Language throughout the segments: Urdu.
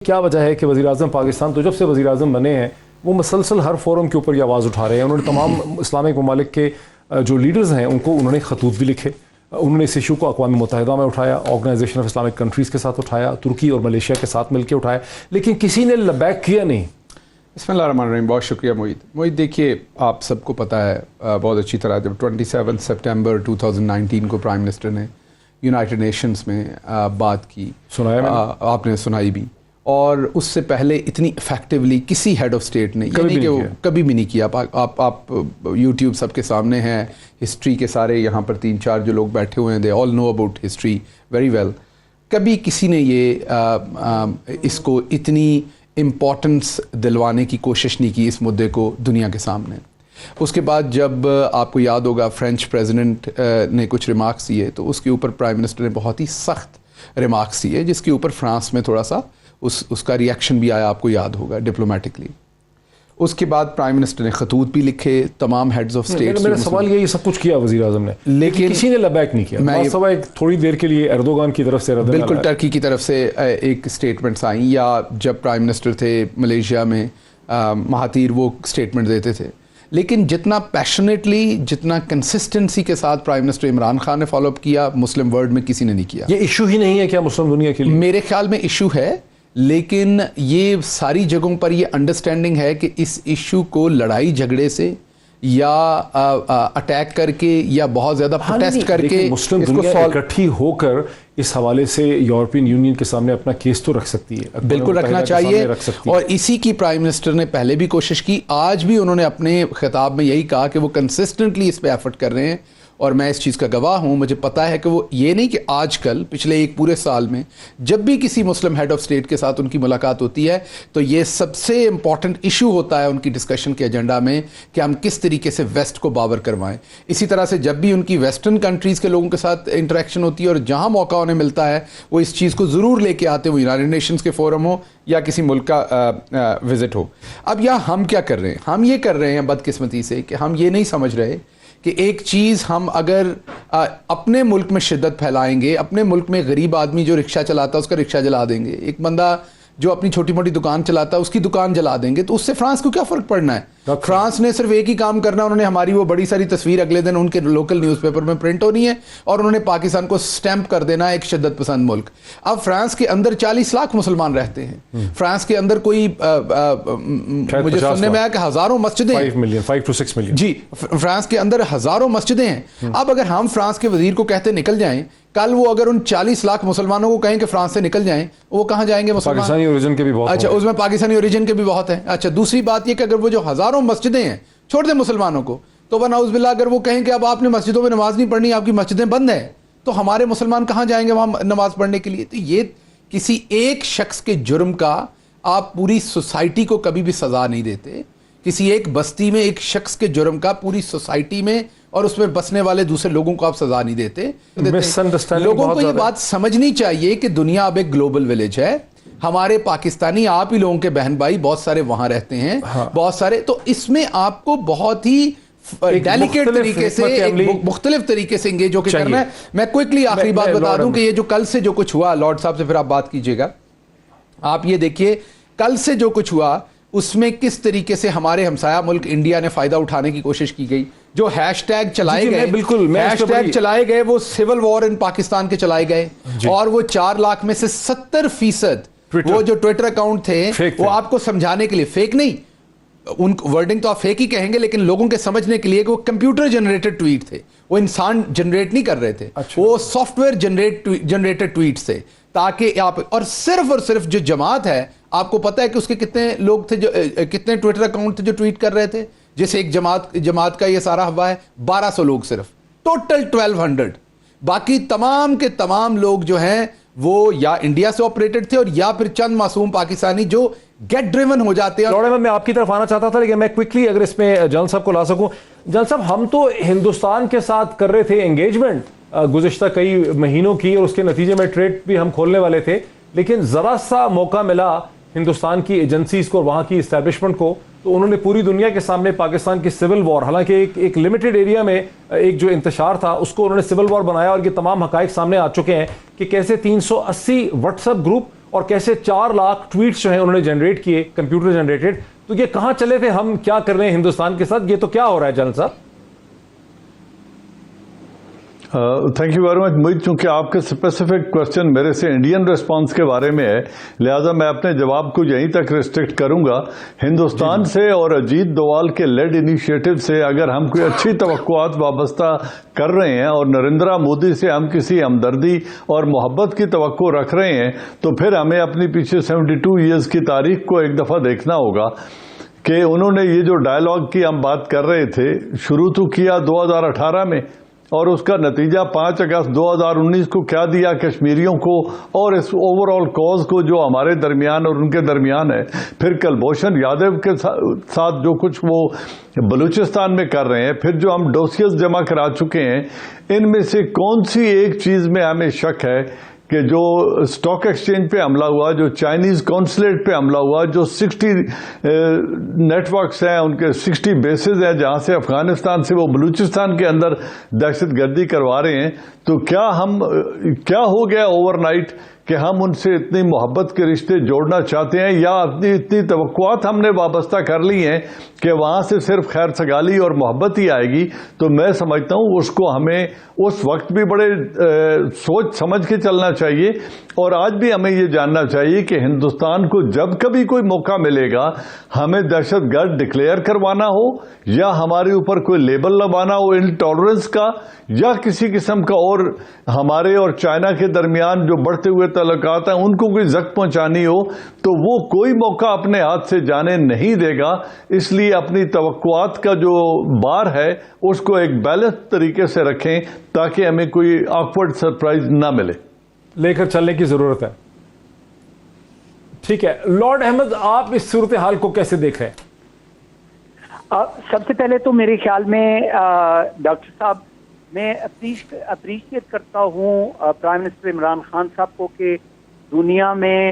کیا وجہ ہے کہ وزیر اعظم پاکستان تو جب سے وزیر اعظم بنے ہیں وہ مسلسل ہر فورم کے اوپر یہ آواز اٹھا رہے ہیں. انہوں نے تمام اسلامک ممالک کے جو لیڈرز ہیں ان کو انہوں نے خطوط بھی لکھے, انہوں نے اس ایشو کو اقوام متحدہ میں اٹھایا, آرگنائزیشن آف اسلامک کنٹریز کے ساتھ اٹھایا, ترکی اور ملیشیا کے ساتھ مل کے اٹھایا, لیکن کسی نے لبیک کیا نہیں. بسم اللہ الرحمن الرحیم. بہت شکریہ معید. دیکھیے آپ سب کو پتہ ہے بہت اچھی طرح جب 27 سپٹمبر 2019 کو پرائم منسٹر نے یونائٹڈ نیشنز میں بات کی, سنایا آپ نے سنائی بھی, اور اس سے پہلے اتنی افیکٹولی کسی ہیڈ آف اسٹیٹ نے یعنی کہ وہ کبھی بھی نہیں کیا. آپ یوٹیوب سب کے سامنے ہیں, ہسٹری کے سارے یہاں پر 3-4 جو لوگ بیٹھے ہوئے ہیں they all know about history very well. کبھی کسی نے یہ اس کو اتنی امپورٹنس دلوانے کی کوشش نہیں کی اس مدعے کو دنیا کے سامنے. اس کے بعد جب آپ کو یاد ہوگا فرینچ پریزیڈنٹ نے کچھ ریمارکس دیے تو اس کے اوپر پرائم منسٹر نے بہت ہی سخت ریمارکس دیے, جس کے اوپر فرانس میں تھوڑا سا اس کا ریئیکشن بھی آیا, آپ کو یاد ہوگا ڈپلومیٹکلی. اس کے بعد پرائم منسٹر نے خطوط بھی لکھے تمام ہیڈز آف اسٹیٹ. میرا سوال یہ سب کچھ کیا وزیر اعظم نے, لیکن کسی نے لبیک نہیں کیا. میں تھوڑی دیر کے لیے ایردوغان کی طرف سے بالکل ٹرکی کی طرف سے ایک اسٹیٹمنٹس آئیں, یا جب پرائم منسٹر تھے ملیشیا میں مہاتیر وہ اسٹیٹمنٹ دیتے تھے, لیکن جتنا پیشنیٹلی جتنا کنسسٹنسی کے ساتھ پرائم منسٹر عمران خان نے فالو اپ کیا مسلم ورلڈ میں کسی نے نہیں کیا. یہ ایشو ہی نہیں ہے کیا مسلم دنیا کے لیے؟ میرے خیال میں ایشو ہے, لیکن یہ ساری جگہوں پر یہ انڈرسٹینڈنگ ہے کہ اس ایشو کو لڑائی جھگڑے سے یا اٹیک کر کے یا بہت زیادہ پروٹیسٹ کر کے مسلم دنیا اکٹھی ہو کر اس حوالے سے یورپین یونین کے سامنے اپنا کیس تو رکھ سکتی ہے. بالکل رکھنا چاہیے, اور اسی کی پرائم منسٹر نے پہلے بھی کوشش کی, آج بھی انہوں نے اپنے خطاب میں یہی کہا کہ وہ کنسسٹنٹلی اس پہ ایفرٹ کر رہے ہیں, اور میں اس چیز کا گواہ ہوں. مجھے پتا ہے کہ وہ یہ نہیں کہ آج کل پچھلے ایک پورے سال میں جب بھی کسی مسلم ہیڈ آف اسٹیٹ کے ساتھ ان کی ملاقات ہوتی ہے تو یہ سب سے امپورٹنٹ ایشو ہوتا ہے ان کی ڈسکشن کے ایجنڈا میں کہ ہم کس طریقے سے ویسٹ کو باور کروائیں. اسی طرح سے جب بھی ان کی ویسٹرن کنٹریز کے لوگوں کے ساتھ انٹریکشن ہوتی ہے اور جہاں موقع انہیں ملتا ہے وہ اس چیز کو ضرور لے کے آتے, وہ یونائٹڈ نیشنز کے فورم ہو یا کسی ملک کا وزٹ ہو. اب یہاں ہم کیا کر رہے ہیں؟ ہم یہ کر رہے ہیں بدقسمتی سے کہ ہم یہ نہیں سمجھ رہے کہ ایک چیز ہم اگر اپنے ملک میں شدت پھیلائیں گے, اپنے ملک میں غریب آدمی جو رکشہ چلاتا ہے اس کا رکشہ جلا دیں گے, ایک بندہ جو اپنی چھوٹی موٹی دکان چلاتا ہے اس کی دکان جلا دیں گے, تو اس سے فرانس کو کیا فرق پڑنا ہے؟ فرانس نے صرف ایک ہی کام کرنا ہے, انہوں نے ہماری وہ بڑی ساری تصویر اگلے دن ان کے لوکل نیوز پیپر میں پرنٹ ہونی ہے اور انہوں نے پاکستان کو سٹیمپ کر دینا ہے ایک شدت پسند ملک. اب فرانس کے اندر 40 لاکھ مسلمان رہتے ہیں, فرانس کے اندر کوئی مجھے سننے میں آیا کہ ہزاروں مسجدیں ہیں, 5 to 6 ملین. جی فرانس کے اندر ہزاروں مسجدیں ہیں. اب اگر ہم فرانس کے وزیر کو کہتے نکل جائیں, کل وہ اگر ان 40 لاکھ مسلمانوں کو کہیں کہ فرانس سے نکل جائیں, وہ کہاں جائیں گے مسلمان؟ پاکستانی اوریجن کے بھی بہت. اچھا اس میں پاکستانی اوریجن کے بھی بہت ہیں. اچھا دوسری بات یہ کہ اگر وہ جو ہزاروں مسجدیں ہیں چھوڑ دیں مسلمانوں کو, تو نعوذ باللہ اگر وہ کہیں کہ اب آپ نے مسجدوں میں نماز نہیں پڑھنی, آپ کی مسجدیں بند ہیں, تو ہمارے مسلمان کہاں جائیں گے وہاں نماز پڑھنے کے لیے؟ تو یہ کسی ایک شخص کے جرم کا آپ پوری سوسائٹی کو کبھی بھی سزا نہیں دیتے. کسی ایک بستی میں ایک شخص کے جرم کا پوری سوسائٹی میں اور اس میں بسنے والے دوسرے لوگوں کو آپ سزا نہیں دیتے. لوگوں کو یہ بات سمجھنی چاہیے کہ دنیا اب ایک گلوبل ولیج ہے. ہمارے پاکستانی آپ ہی لوگوں کے بہن بھائی بہت سارے وہاں رہتے ہیں, بہت سارے, تو اس میں آپ کو بہت ہی ڈیلیکیٹ طریقے سے مختلف طریقے سے انگیج ہو کے کرنا ہے. میں کوئکلی آخری بات بتا دوں کہ یہ جو کل سے جو کچھ ہوا, لارڈ صاحب سے پھر آپ بات کیجئے گا, آپ یہ دیکھیے کل سے جو کچھ ہوا اس میں کس طریقے سے ہمارے ہمسایہ ملک انڈیا نے فائدہ اٹھانے کی کوشش کی گئی. جو ہیش ٹیگ چلائے گئے, بالکل ہیش ٹیگ چلائے گئے, وہ سول وار ان پاکستان کے چلائے گئے, اور وہ 4 لاکھ میں سے 70% وہ جو ٹویٹر اکاؤنٹ تھے وہ آپ کو سمجھانے کے لیے, فیک نہیں, ان ورڈنگ تو آپ فیک ہی کہیں گے, لیکن لوگوں کے سمجھنے کے لیے کہ وہ کمپیوٹر جنریٹڈ ٹویٹ تھے, وہ انسان جنریٹ نہیں کر رہے تھے, وہ سافٹ ویئر جنریٹڈ ٹویٹس تھے, تاکہ آپ, اور صرف جو جماعت ہے, آپ کو پتا ہے کہ اس کے کتنے لوگ تھے, جو کتنے ٹویٹر اکاؤنٹ تھے جو ٹویٹ کر رہے تھے, جیسے ایک جماعت کا یہ سارا ہوا ہے 1200 لوگ صرف, ٹوٹل 1200. باقی تمام کے تمام لوگ جو ہیں وہ یا انڈیا سے آپریٹڈ تھے اور یا پھر چند معصوم پاکستانی جو گیٹ ڈریون ہو جاتے ہیں. لارڈ احمد میں آپ کی طرف آنا چاہتا تھا, لیکن میں کوئکلی اگر اس میں جنرل صاحب کو لا سکوں. جنرل صاحب ہم تو ہندوستان کے ساتھ کر رہے تھے انگیجمنٹ گزشتہ کئی مہینوں کی, اور اس کے نتیجے میں ٹریڈ بھی ہم کھولنے والے تھے, لیکن ذرا سا موقع ملا ہندوستان کی ایجنسیز کو اور وہاں کی اسٹیبلشمنٹ کو, تو انہوں نے پوری دنیا کے سامنے پاکستان کی سول وار, حالانکہ ایک لمیٹڈ ایریا میں ایک جو انتشار تھا اس کو انہوں نے سول وار بنایا, اور یہ تمام حقائق سامنے آ چکے ہیں کہ کیسے 380 واٹس ایپ گروپ اور کیسے 4 لاکھ ٹویٹس جو ہیں انہوں نے جنریٹ کیے کمپیوٹر جنریٹڈ. تو یہ کہاں چلے تھے, ہم کیا کر رہے ہیں ہندوستان کے ساتھ, یہ تو کیا ہو رہا ہے جنرل صاحب؟ Thank you very much. مجھے چونکہ آپ کے اسپیسیفک کوشچن میرے سے انڈین ریسپانس کے بارے میں ہے, لہذا میں اپنے جواب کو یہیں تک ریسٹرکٹ کروں گا. ہندوستان سے اور اجیت دوال کے لیڈ انیشیٹو سے اگر ہم کوئی اچھی توقعات وابستہ کر رہے ہیں اور نریندرا مودی سے ہم کسی ہمدردی اور محبت کی توقع رکھ رہے ہیں, تو پھر ہمیں اپنی پیچھے 72 ایئرز کی تاریخ کو ایک دفعہ دیکھنا ہوگا کہ انہوں نے یہ جو ڈائیلاگ کی ہم بات کر رہے تھے شروع تو کیا 2018 میں, اور اس کا نتیجہ 5 اگست 2019 کو کیا دیا کشمیریوں کو اور اس اوور آل کاز کو جو ہمارے درمیان اور ان کے درمیان ہے. پھر کلبھوشن یادو کے ساتھ جو کچھ وہ بلوچستان میں کر رہے ہیں, پھر جو ہم ڈوسیز جمع کرا چکے ہیں, ان میں سے کون سی ایک چیز میں ہمیں شک ہے کہ جو اسٹاک ایکسچینج پہ حملہ ہوا, جو چائنیز کونسلیٹ پہ حملہ ہوا, جو 60 نیٹ ورکس ہیں, ان کے 60 بیسز ہیں جہاں سے افغانستان سے وہ بلوچستان کے اندر دہشت گردی کروا رہے ہیں, تو کیا ہو گیا اوور نائٹ کہ ہم ان سے اتنی محبت کے رشتے جوڑنا چاہتے ہیں, یا اتنی توقعات ہم نے وابستہ کر لی ہیں کہ وہاں سے صرف خیر سگالی اور محبت ہی آئے گی. تو میں سمجھتا ہوں اس کو ہمیں اس وقت بھی بڑے سوچ سمجھ کے چلنا چاہیے, اور آج بھی ہمیں یہ جاننا چاہیے کہ ہندوستان کو جب کبھی کوئی موقع ملے گا ہمیں دہشت گرد ڈکلیئر کروانا ہو, یا ہمارے اوپر کوئی لیبل لگوانا ہو انٹالرنس کا, یا کسی قسم کا, اور ہمارے اور چائنا کے درمیان جو بڑھتے ہوئے تعلقات ہیں ان کو کوئی زخم پہنچانی ہو, تو وہ کوئی موقع اپنے ہاتھ سے جانے نہیں دے گا. اس لیے اپنی توقعات کا جو بار ہے اس کو ایک بیلنس طریقے سے رکھیں تاکہ ہمیں کوئی آکورڈ سرپرائز نہ ملے. لے کر چلنے کی ضرورت ہے. ٹھیک ہے لارڈ احمد, آپ اس صورتحال کو کیسے دیکھ رہے ہیں؟ سب سے پہلے تو میرے خیال میں ڈاکٹر صاحب میں اپریشیٹ کرتا ہوں پرائم منسٹر عمران خان صاحب کو کہ دنیا میں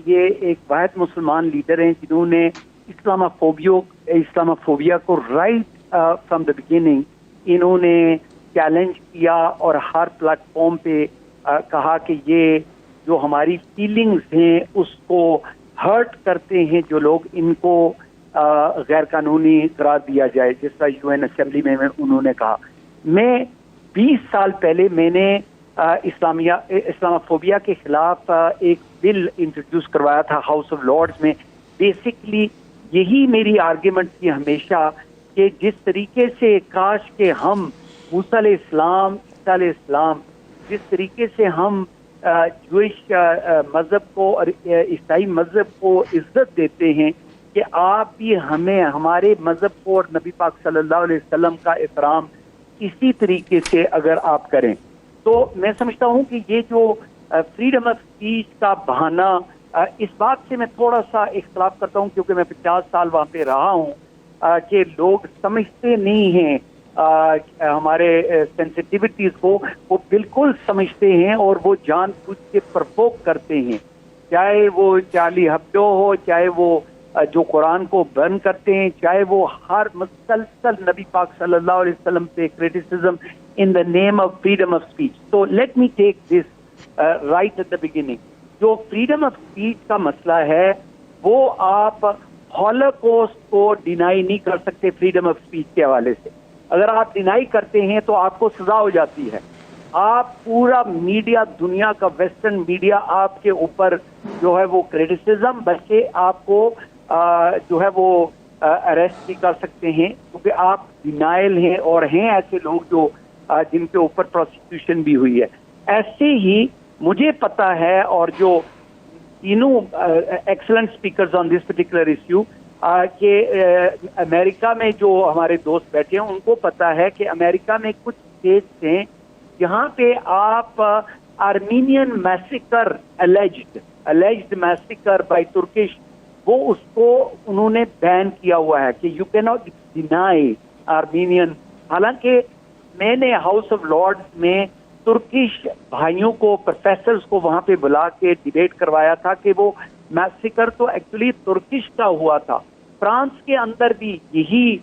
یہ ایک واحد مسلمان لیڈر ہیں جنہوں نے اسلاموفوبیا کو رائٹ فرام دا بگننگ انہوں نے چیلنج کیا اور ہر پلیٹ فارم پہ کہا کہ یہ جو ہماری فیلنگز ہیں اس کو ہرٹ کرتے ہیں جو لوگ, ان کو غیر قانونی قرار دیا جائے, جس طرح UN اسمبلی میں انہوں نے کہا. میں 20 سال پہلے میں نے اسلاموفوبیا کے خلاف ایک بل انٹروڈیوس کروایا تھا ہاؤس آف لارڈز میں. بیسکلی یہی میری آرگیومنٹ تھی ہمیشہ کہ جس طریقے سے کاش کہ ہم موسیٰ علیہ السلام, عیسیٰ علیہ السلام, جس طریقے سے ہم جوئش مذہب کو اور عیسائی مذہب کو عزت دیتے ہیں کہ آپ بھی ہمیں ہمارے مذہب کو اور نبی پاک صلی اللہ علیہ وسلم کا احترام اسی طریقے سے اگر آپ کریں. تو میں سمجھتا ہوں کہ یہ جو فریڈم آف اسپیچ کا بہانہ, اس بات سے میں تھوڑا سا اختلاف کرتا ہوں کیونکہ میں 50 سال وہاں پہ رہا ہوں کہ لوگ سمجھتے نہیں ہیں ہمارے سینسٹیوٹیز کو, وہ بالکل سمجھتے ہیں اور وہ جان بوجھ کے پرووک کرتے ہیں, چاہے وہ چارلی ہبڈو ہو, چاہے وہ جو قرآن کو برن کرتے ہیں, چاہے وہ ہر مسلسل نبی پاک صلی اللہ علیہ وسلم پہ criticism in the name of freedom of speech. تو let me take this right at the beginning. جو فریڈم آف اسپیچ کا مسئلہ ہے وہ آپ ہولوکوسٹ کو ڈینائی نہیں کر سکتے فریڈم آف اسپیچ کے حوالے سے. اگر آپ ڈینائی کرتے ہیں تو آپ کو سزا ہو جاتی ہے. آپ پورا میڈیا, دنیا کا ویسٹرن میڈیا آپ کے اوپر جو ہے وہ کریٹیسزم بلکہ آپ کو جو ہے وہ اریسٹ بھی کر سکتے ہیں کیونکہ آپ ڈینائل ہیں, اور ہیں ایسے لوگ جو جن کے اوپر پروسیکیوشن بھی ہوئی ہے. ایسے ہی مجھے پتا ہے, اور جو تینوں excellent speakers on this particular issue کہ امریکہ میں جو ہمارے دوست بیٹھے ہیں ان کو پتا ہے کہ امریکہ میں کچھ اسٹیٹس ہیں جہاں پہ آپ Armenian massacre alleged massacre by Turkish, وہ اس کو انہوں نے بین کیا ہوا ہے کہ یو کی ناٹ ڈینائی آرمینین. حالانکہ میں نے ہاؤس آف لارڈز میں ترکش بھائیوں کو, پروفیسرز کو وہاں پہ بلا کے ڈیبیٹ کروایا تھا کہ وہ میسیکر تو ایکچولی ترکش کا ہوا تھا. فرانس کے اندر بھی یہی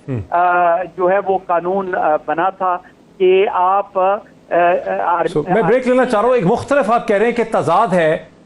جو ہے وہ قانون بنا تھا کہ آپ میں بریک لینا چاہ رہا ہوں. ایک مختلف آپ کہہ رہے ہیں کہ تضاد ہے